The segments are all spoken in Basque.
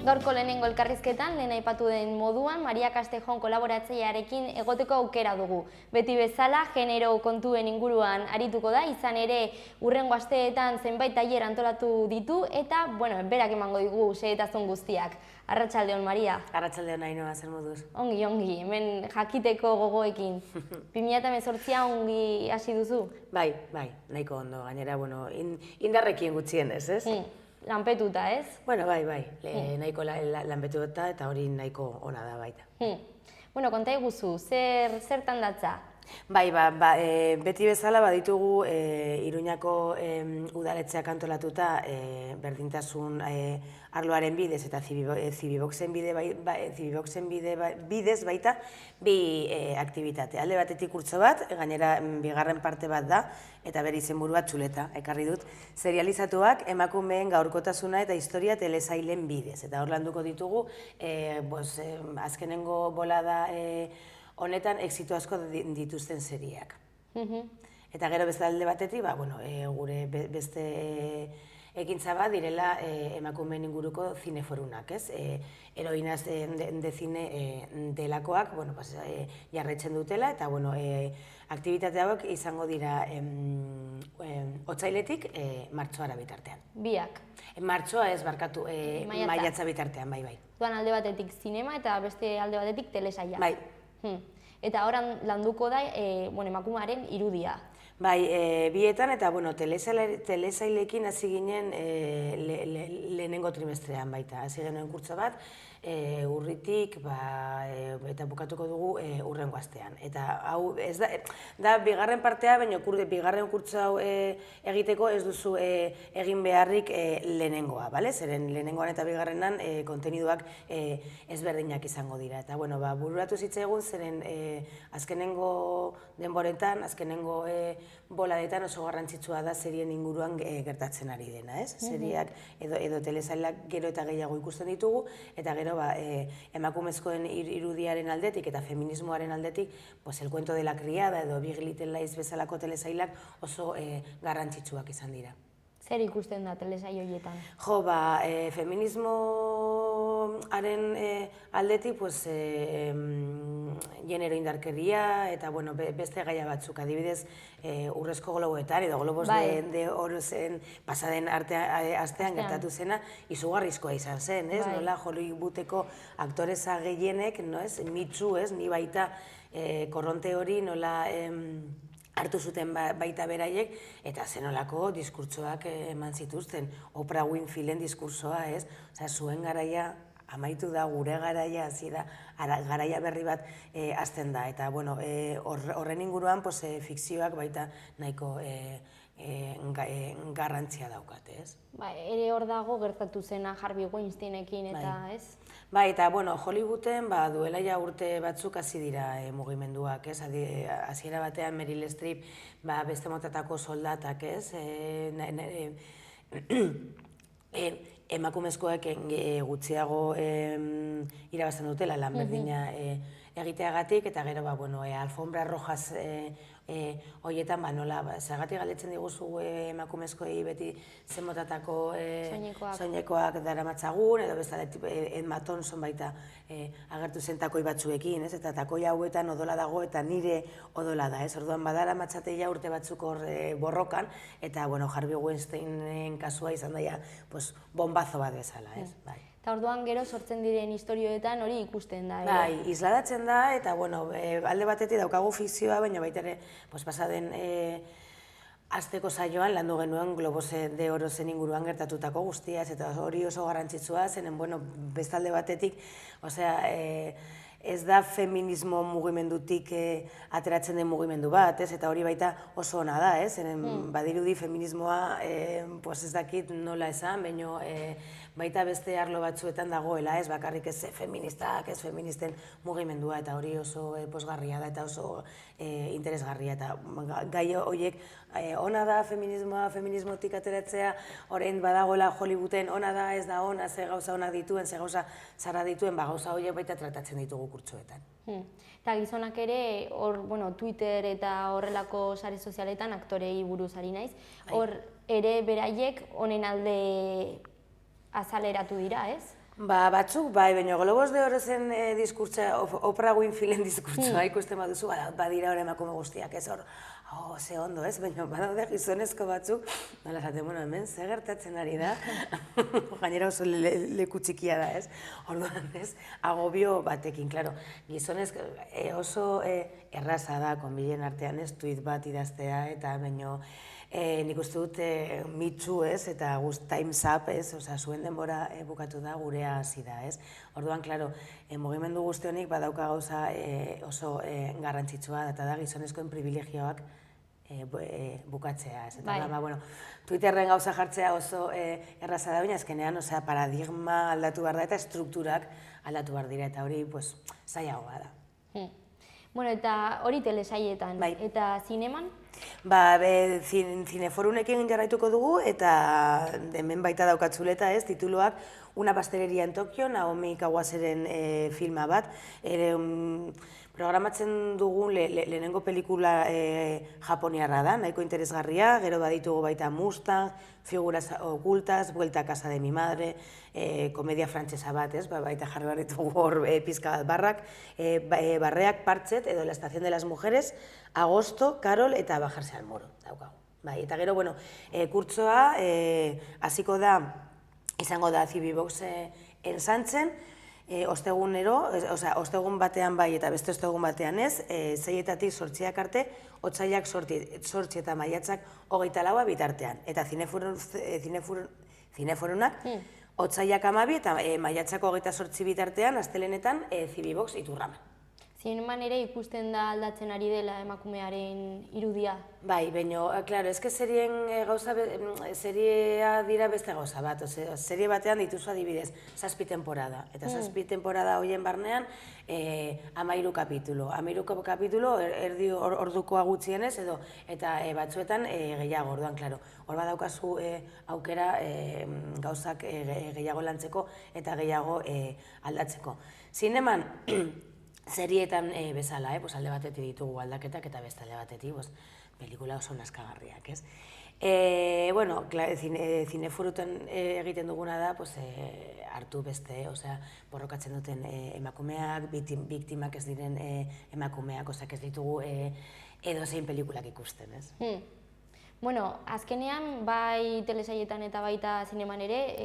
Gaurko lehenengo elkarrizketan, lehen aipatu den moduan, Maria Castejon kolaboratzailearekin egoteko aukera dugu. Beti bezala, genero kontuen inguruan arituko da, izan ere hurrengo asteetan zenbait tailer antolatu ditu, eta, berak emango digu xehetasun guztiak. Arratsaldeon, Maria. Arratsaldeon, Ainhoa, zer moduz? Ongi, hemen jakiteko gogoekin. 2018 ongi hasi duzu? Bai, nahiko ondo, gainera, indarrekin gutxienez, ez? Lanpetuta, ez? Bai, nahiko lanpetuta eta hori nahiko ona da baita. Konta iguzu, zertan datza? Bai, beti bezala baditugu Iruñako udaletxeak antolatuta berdintasun arloaren bidez eta Zibiboxen bidez baita bi aktibitate. Alde batetik kurtso bat, gainera bigarren parte bat da, eta bere izenburua Txuleta, ekarri dut, serializatuak emakumeen gaurkotasuna eta historia telesailen bidez. Eta hor landuko ditugu, azkenengo bolada honetan exito asko dituzten seriak. Eta gero beste alde batetik, gure beste ekintza bat direla emakumeen inguruko zineforunak, ez? Heroinas de cine delakoak jarraitzen dutela, eta aktibitate hauek izango dira otsailetik martxoara bitartean. Biak? Martxoa ez, barkatu, maiatza bitartean, bai. Duan alde batetik zinema eta beste alde batetik telesaila. Bai. Eta horan landuko da emakumearen irudia. Bai, bietan eta telesailekin hasi ginen lehenengo trimestrean baita. Hasi genuen kurtso bat, urritik eta bukatuko dugu hurrengo astean. Eta hau, ez da bigarren partea, baina bigarren kurtso hau egiteko ez duzu egin beharrik lehenengoa, bale? Zeren lehenengoan eta bigarrenan konteniduak ezberdinak izango dira. Eta, bururatu zitzaigun, zeren azkenengo denboretan, azkenengo boladetan oso garrantzitsua da serien inguruan gertatzen ari dena, ez? Seriak edo telesailak gero eta gehiago ikusten ditugu, eta gero emakumezkoen irudiaren aldetik eta feminismoaren aldetik, El cuento de la criada edo Big Little Lies bezalako telesailak oso garrantzitsuak izan dira. Zer ikusten da telesail horietan? Feminismoaren aldetik, genero indarkeria eta beste gaia batzuk, adibidez, Urrezko Globoetan edo Globos de Oro zen pasaden astean gertatu zena, izugarrizkoa izan zen, ez? Nola Hollywoodeko aktoreza gehienek, mitzu, ez? Ni baita korronte hori nola hartu zuten baita beraiek, eta zenolako diskurtsoak eman zituzten. Oprah Winfreyren diskurtsoa, ez? Zuen garaia amaitu da, gure garaia hasi da, garaia berri bat hasten da. Eta horren inguruan fikzioak baita nahiko garrantzia daukate, ez? Ere hor dago gertatu zena Harvey Weinsteinekin eta, ez? Eta Hollywooden duela ja urte batzuk hasi dira mugimenduak, ez? Hasiera batean Meryl Streep beste motatako soldatak, ez? Emakumezkoek gutxiago irabazten dutela lan berdina egiteagatik, eta gero alfombra rojas horietan zergatik galdetzen diguzu emakumezkoei beti zenmotatako soinekoak daramatzagun, edo bezala Ed Matonson baita agertu zen takoi batzuekin, eta takoi hauetan odola dago eta nire odola da, ez? Orduan badaramatzateia urte batzuk hor borrokan, eta Harvey Weinsteinen kasua izan daia bombazo bat bezala, ez? Eta orduan gero sortzen diren istorioetan hori ikusten da, Bai, isladatzen da, eta alde batetik daukagu fikzioa, baina baita ere pasaden asteko saioan landu genuen Globos de Oro zen inguruan gertatutako guztia, eta hori oso garrantzitsua zenen, bestalde batetik, ez da feminismo mugimendutik ateratzen den mugimendu bat, eta hori baita oso ona da, badirudi feminismoa ez dakit nola esan, baina baita beste arlo batzuetan dagoela, ez bakarrik ez feministak, ez feministen mugimendua, eta hori oso posgarria da eta oso interesgarria, eta gai horiek ona da feminismoa, feminismotik ateratzea, orain badagoela Hollywooden ona da, ez da ona, ze gauza ona dituen, ze gauza zara dituen, gauza horiek baita tratatzen ditugu kurtsoetan. Eta gizonak ere, Twitter eta horrelako sare sozialetan aktorei buruz ari naiz, hor ere beraiek honen alde azaleratu dira, ez? Batzuk, bai, baina Globos de Oro zen diskurtza, Oprah Winfreyren diskurtsoa ikusten baduzu, badira hor emakume guztiak, ez hor, ze ondo, ez? Baina badaude gizonezko batzuk, nola esaten, bueno, hemen, ze gertatzen ari da, gainera oso leku txikia da, ez? Orduan, ez? Agobio batekin, klaro, gizonezko oso erraza da, konbilen artean, ez? Tuit bat idaztea, eta baino, nik uste dut mitzu, ez, eta time's up, ez, osea, zuen denbora bukatu da, gurea hasi da, ez. Orduan, klaro, mugimendu guzti honik badauka gauza oso garrantzitsua, eta da gizonezkoen privilegioak bukatzea, ez. Eta, bueno, Twitterren gauza jartzea oso erraza da, baina azkenean, osea, paradigma aldatu behar da, eta estrukturak aldatu behar dira, eta hori, pues, zailagoa da. Bueno, eta hori telesaietan, eta zineman? Zineforunekin jarraituko dugu, eta hemen baita daukatzuleta, ez, tituluak Una pasteleria en Tokio, Naomi Kawaseren filma bat. Programatzen dugun lehenengo pelikula japoniarra da, nahiko interesgarria, gero baditugu baita Mustang, Figuras ocultas, Vuelta a casa de mi madre, komedia frantsesa bat, ez, baita jarri behar ditugu hor pizka bat barreak, Partxet, edo La estación de las mujeres, Agosto, Carol eta Bajarse al muro, daukagu. Eta gero, bueno, kurtsoa hasiko da, izango da Zibibox Ensantzen, ostegunero, ostegun batean bai eta beste ostegun batean ez, 6-etatik 8 arte, otsaiak 8 eta maiatzak 24 bitartean. Eta zineforunak, otsaiak 12 eta maiatzak 28 bitartean, astelenetan Zibibox Iturraman. Zineman ere ikusten da aldatzen ari dela emakumearen irudia. Bai, baina, klaro, ezke serien gauza, seria dira beste gauza bat, serie batean dituzu adibidez, 7 temporada, eta 7 temporada horien barnean 13 kapitulo. 13 kapitulo, erdi ordukoa gutxienez, edo, eta batzuetan gehiago, orduan, klaro, hor badaukazu aukera gauzak gehiago lantzeko eta gehiago aldatzeko. Zineman, serietan bezala, alde batetik ditugu aldaketak eta beste alde batetik pelikula oso naskagarriak, ez? Bueno, zineforutan egiten duguna da, hartu beste, borrokatzen duten emakumeak, biktimak ez diren emakumeak, ez ditugu edozein pelikulak ikusten, ez? Bueno, azkenean, bai telesaietan eta baita zineman ere,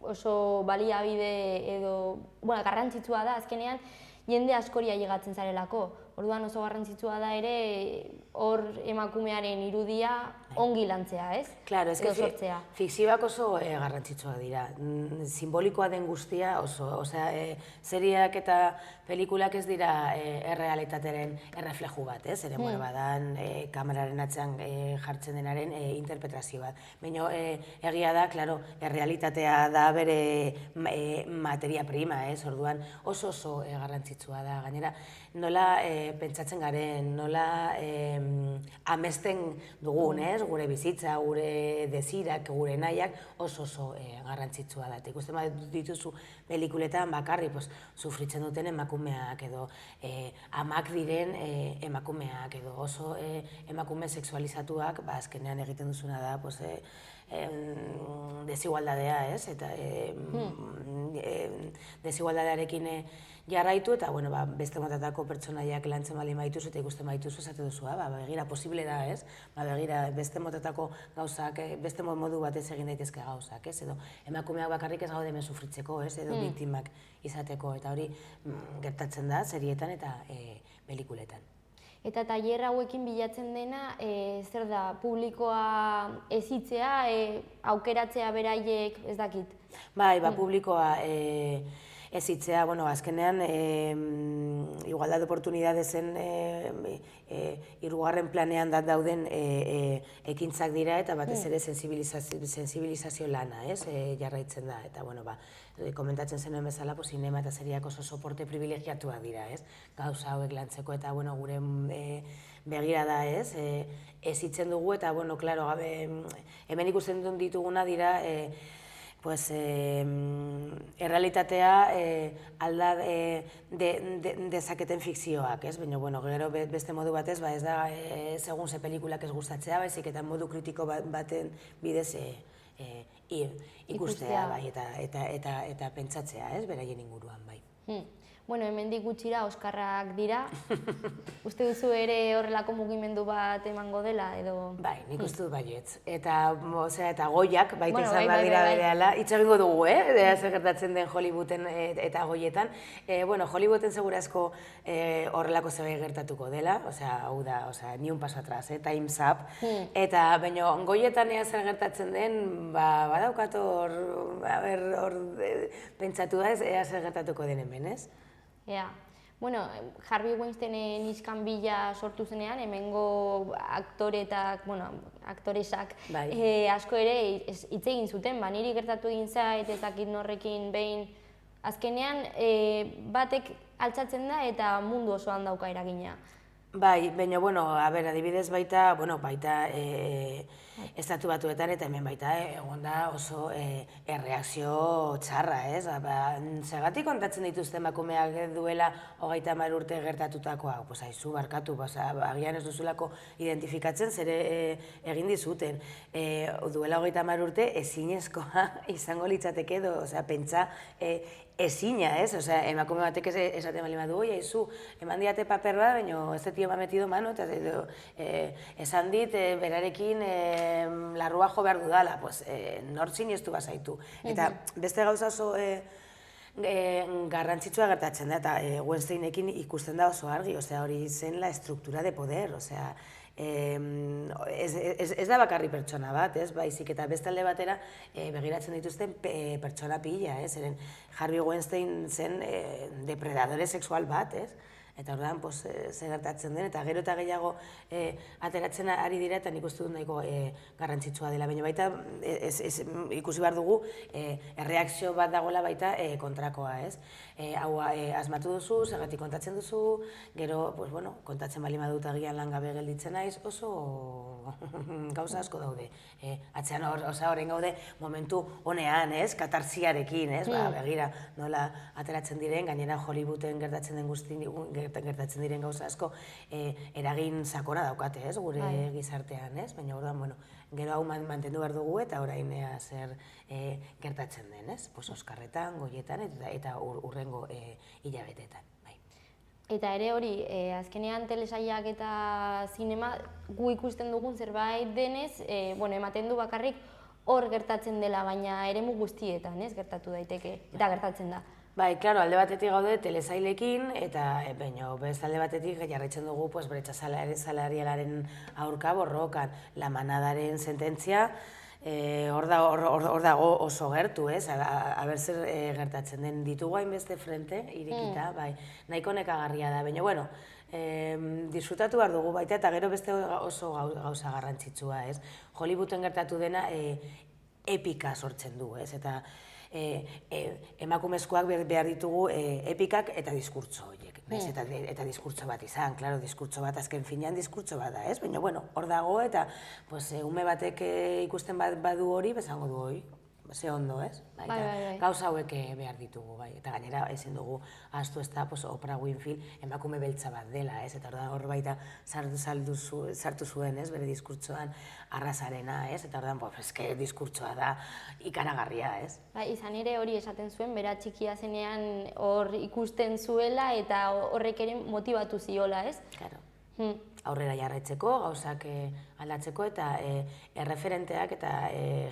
oso baliabide edo, garrantzitsua da azkenean, jende askori ailegatzen zarelako. Orduan oso garrantzitsua da ere hor emakumearen irudia ongi lantzea, ez? Claro, ez que fikzioak oso garrantzitsua dira. Simbolikoa den guztia oso, seriak eta pelikulak ez dira errealitatearen errefleju bat, ez? Ere, badan kameraren atzean jartzen denaren interpretazio bat. Baina egia da, claro, errealitatea da bere materia prima, ez? Orduan oso garrantzitsua da. Gainera, nola pentsatzen garen, nola amesten dugun, gure bizitza, gure desirak, gure nahiak oso garrantzitsua da. Ikusten dituzu pelikuletan bakarri sufritzen duten emakumeak edo amak diren emakumeak edo oso emakume sexualizatuak azkenean egiten duzuna da desigualdadea, ez? Eta desigualdadearekin jarraitu eta beste motatako pertsonaiak lantzen bali maituzu eta ikusten maituzu esate duzu, begira, posible da, ez? Begira, beste motatako gauzak, beste modu batez egin daitezke gauzak, ez? Edo emakumeak bakarrik ez gaude hemen sufritzeko, ez? Edo biktimak izateko, eta hori gertatzen da serietan eta pelikuletan. Eta tailer hauekin bilatzen dena, zer da, publikoa hezitzea, aukeratzea beraiek, ez dakit? Bai, publikoa hezitzea, azkenean igualdad de oportunidadezen hirugarren planean dauden ekintzak dira eta batez ere sensibilizazio lana, jarraitzen da. Eta, komentatzen zenuen bezala, zinema eta seriak oso soporte privilegiatua dira, gauza hauek lantzeko eta gure begira da, hezitzen dugu eta, klaro, hemen ikusten dituguna dira errealitatea alda dezaketen fikzioak, ez? Baina, gero beste modu batez, ez da segun ze pelikulak ez gustatzea, baizik eta modu kritiko baten bidez ikustea bai, eta pentsatzea, ez, beraien inguruan bai. Bueno, hemendik gutxira Oskarrak dira. Uste duzu ere horrelako mugimendu bat emango dela, edo? Bai, nik uste dut baietz. Eta goiak, baita izan badira berehala, hitz egingo dugu, zer gertatzen den Hollywooden eta goietan. Bueno, Hollywooden segurazko horrelako zerbait gertatuko dela, hau da, ni un paso atrás, time's up. Eta, baina, goietan ea zer gertatzen den, badaukat hor pentsatu da, ea zer gertatuko den hemen, ez? Ea. Bueno, Harvey Weinsteinen iskanbila sortu zenean, hemengo aktoretak, aktoresak asko ere hitz egin zuten, niri gertatu egin zait, ez dakit norrekin behin. Azkenean, batek altxatzen da eta mundu osoan dauka eragina. Bai, baina, adibidez baita, estatu batuetan eta hemen baita egon da oso erreakzio txarra, ez? Zergatik kontatzen dituzte emakumeak duela 30 urte gertatutakoa? Aizu, barkatu, agian ez duzulako identifikatzen zer egin dizuten. Duela 30 urte ezinezkoa izango litzateke edo, pentsa ezina, ez? Emakume batek esaten bali badu, aizu, eman diate paper bat, baina ez dut ema metido mano, eta esan dit, berarekin larrua jo behar dudala, nor sinestu bazaitu. Eta beste gauza oso garrantzitsua gertatzen da, eta Weinsteinekin ikusten da oso argi, hori zen la estruktura de poder, ez da bakarri pertsona bat, baizik eta beste alde batera begiratzen dituzten pertsona pila, zeren Harvey Weinstein zen depredadore sexual bat, eta orduan zer gertatzen den, eta gero eta gehiago ateratzen ari dira, eta nik uste dut nahiko garrantzitsua dela, baina baita ikusi behar dugu erreakzio bat dagoela baita kontrakoa, ez? Hau asmatu duzu, zergatik kontatzen duzu, gero, kontatzen bali badut agian langabe gelditzen naiz, oso gauza asko daude. Atzean horren gaude momentu honean, ez? Katarsiarekin, ez? Begira, nola ateratzen diren, gainera Hollywooden gertatzen diren gauza asko eragin sakona daukate, ez? Gure gizartean, ez? Baina orduan, gero hau mantendu behar dugu eta orain zer gertatzen den, ez? Oskarretan, goietan eta urrengo hilabeteetan. Eta ere hori, azkenean telesailak eta zinema gu ikusten dugun zerbait denez, ematen du bakarrik hor gertatzen dela, baina eremu guztietan, ez? Gertatu daiteke, eta gertatzen da. Bai, klaro, alde batetik gaude telesailekin, eta beste alde batetik jarraitzen dugu bretxa salarialaren aurka borrokan, La Manadaren sententzia, hor dago oso gertu, ez? Aber zer gertatzen den, ditugu hainbeste frente, irekita, bai, nahiko nekagarria da, baina, disfrutatu behar dugu baita, eta gero beste oso gauza garrantzitsua, ez? Hollywooden gertatu dena epika sortzen du, ez? Eta emakumezkoak behar ditugu epikak eta diskurtso horiek. Eta diskurtso bat izan, klaro, diskurtso bat azken finean diskurtso bat da, ez? Baina, hor dago eta ume batek ikusten badu hori, bezango du hori. Ze ondo, ez? Gauza hauek behar ditugu, bai. Eta gainera, ezin dugu, ahaztu ez da, Oprah Winfrey emakume beltza bat dela, ez? Eta hor baita sartu zuen, ez? Bere diskurtsoan arrazarena, ez? Eta orduan, eske diskurtsoa da ikaragarria, ez? Izan ere hori esaten zuen, bera txikia zenean hor ikusten zuela eta horrek ere motibatu ziola, ez? Claro. Aurrera jarraitzeko, gauzak aldatzeko eta erreferenteak eta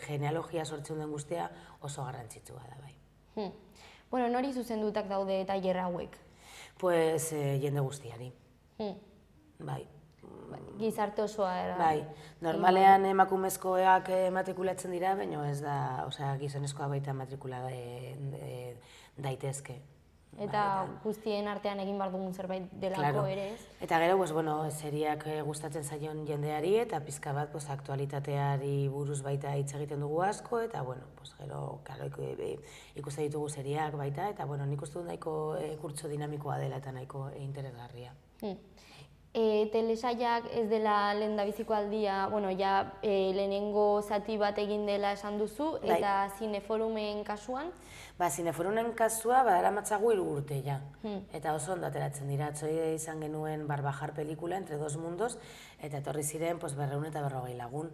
genealogia sortzen den guztia oso garrantzitsua da, bai. Nori zuzendutak daude tailer hauek? Jende guztiari. Bai. Gizarte osoa era? Bai. Normalean emakumezkoak matrikulatzen dira, baina ez da, gizonezkoa baita matrikula daitezke. Eta guztien artean egin behar dugun zerbait delako ere, ez? Eta gero, seriak gustatzen zaion jendeari eta pizka bat aktualitateari buruz baita hitz egiten dugu asko, eta gero ikusten ditugu seriak baita, eta nik uste dut nahiko kurtso dinamikoa dela eta nahiko interesgarria. Telesailak ez dela lehendabiziko aldia, lehenengo zati bat egin dela esan duzu, eta Zineforumen kasuan? Zineforumen kasua badaramatzagu 3 urte, ja. Eta oso ondo ateratzen dira. Atzoi izan genuen Barbajar pelikula, Entre dos mundos, eta etorri ziren 200 eta 240 lagun.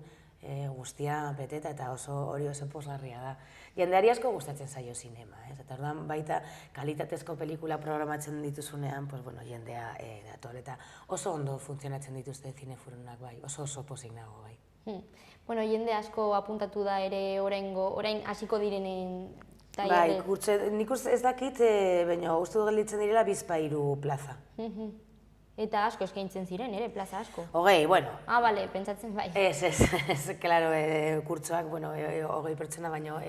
guztia beteta eta hori oso pozgarria da. Jendeari asko gustatzen zaio zinema, eta orduan baita kalitatezko pelikula programatzen dituzunean, jendea dator, eta oso ondo funtzionatzen dituzte zinefurunak bai, oso pozik nago bai. Jende asko apuntatu da ere orain hasiko direnen Bai, nik ez dakit, baina uste du gelditzen direla Bizpahiru plaza. Eta asko eskaintzen ziren, ere, plaza asko. Hogei, bueno. Bale, pentsatzen bai. Ez, klaro, kurtsoak, 20 pertsona baino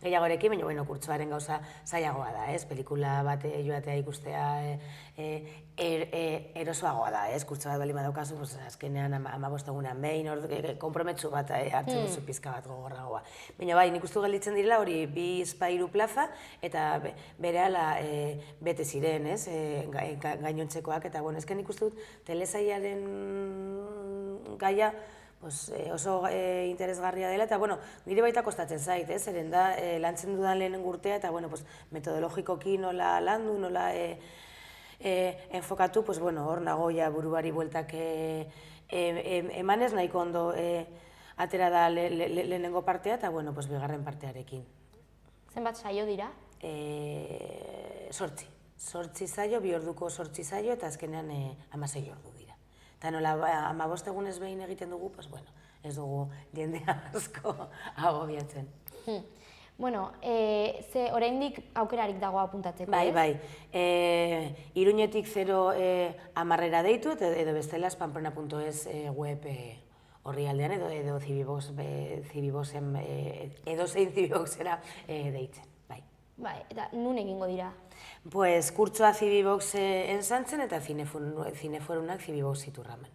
gehiagorekin, baina kurtsoaren gauza zailagoa da, ez? Pelikula bat joatea ikustea erosoagoa da, ez? Kurtso bat bali badaukazu, azkenean 15 egunean behin, konprometsu bat hartzen duzu pizka bat gogorragoa. Baina bai, nik uste gelditzen direla hori Bizpahiru plaza, eta berehala bete ziren, ez? Gainontzekoak, eta ezken nik uste dut telesailaren gaia oso interesgarria dela, eta nire baita kostatzen zait, zeren da lantzen dudan lehenengo urtea, eta metodologikoki nola landu, nola enfokatu, hor nago ja buruari bueltak emanez nahiko ondo atera da lehenengo partea, eta bigarren partearekin. Zenbat saio dira? 8 saio, 2 orduko 8 saio, eta azkenean 16 ordu dira. Eta nola 15 egunez behin egiten dugu, ez dugu jendea asko agobiatzen. Oraindik aukerarik dago apuntatzeko, ez? Bai. Iruñetik 0-10 deitu, edo bestela pamplona.es web orrialdean, edo Zibiboxen, edozein Zibiboxera deitzen. Bai, eta nun egingo dira? Kurtsoa Zibiboxen santzen eta zineforunak Zibibox Iturramen.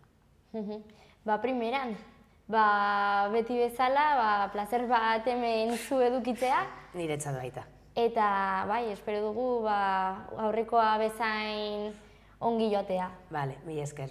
Primeran, beti bezala, plazer bat hemen zu edukitzea. Niretzat baita. Eta, espero dugu aurrekoa bezain ongi joatea. Bale, mila esker.